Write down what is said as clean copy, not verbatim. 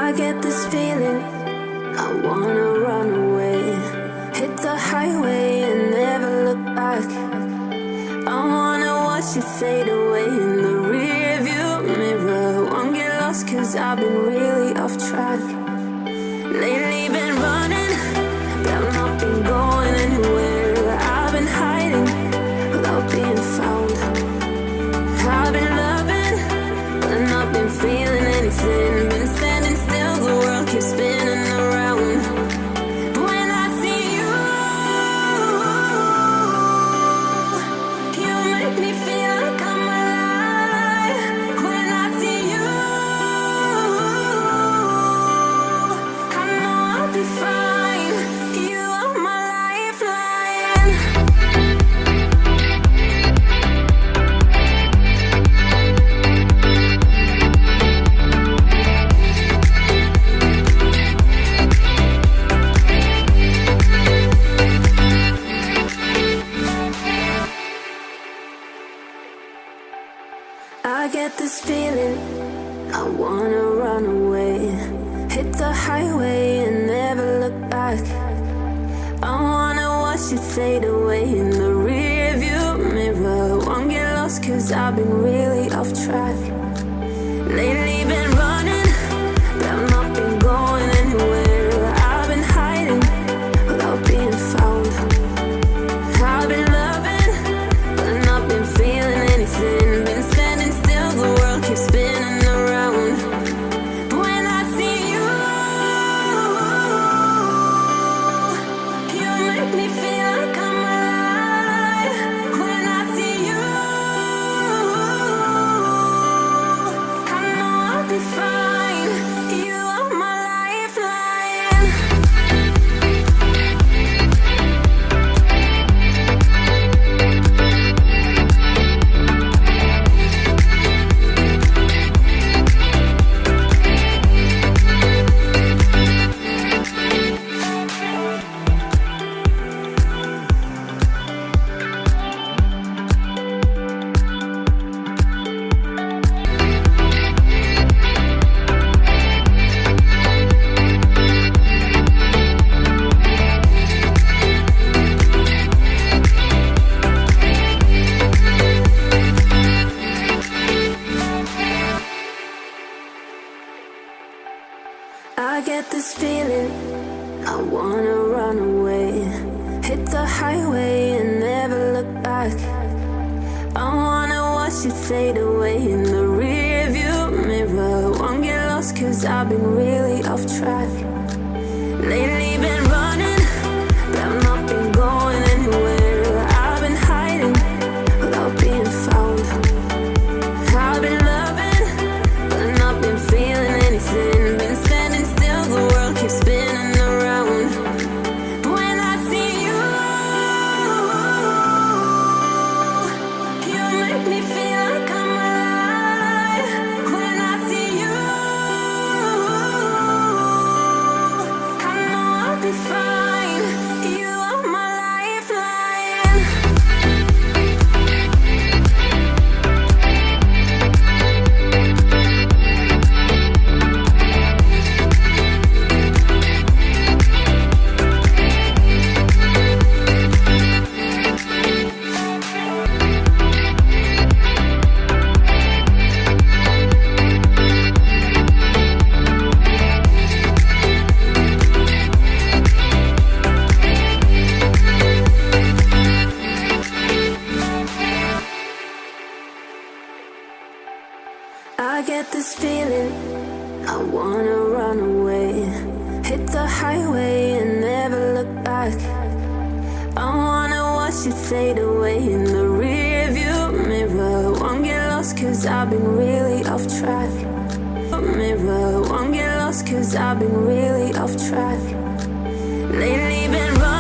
I get this feeling, I wanna run away. Hit the highway and never look back. I wanna watch it fade away in the rearview mirror. Won't get lost cause I've been really off track. Lately been running, but I've not been going anywhere. I've been hiding without being found. I've been loving, but not been feeling anything. Been standing still, the world keeps spinning around. But when I see you, you make me feel like I'm alive. When I see you, I know I'll be fine. You are my lifeline. I get this feeling, I wanna run away. Hit the highway and never look back. I wanna watch it fade away in the rearview mirror. Won't get lost cause I've been really off track. Lately been running, but I've not been going anywhere. I've been hiding without being found. I've been loving, but not been feeling anything. Been standing still, the world keeps spinning around. But when I see you, you make me feel like I'm alive. When I see you, I know I'll be fine. You are my lifeline. I get this feeling, I wanna run away. Hit the highway and never look back. I wanna watch it fade away in the rearview mirror. Won't get lost cause I've been really off track. Lately been running, but I've not been going anywhere. I've been hiding without being found. I've been loving, but not been feeling anything. Been standing still, the world keeps spinning around. But when I see you, you make me feel like I'm alive. When I see you, I know I'll be fine. You are my lifeline. I get this feeling, I wanna run away. Hit the highway and never look back. I wanna watch it fade away in the rearview mirror. Won't get lost cause I've been really off track. Mirror, won't get lost cause I've been really off track. Lately been running.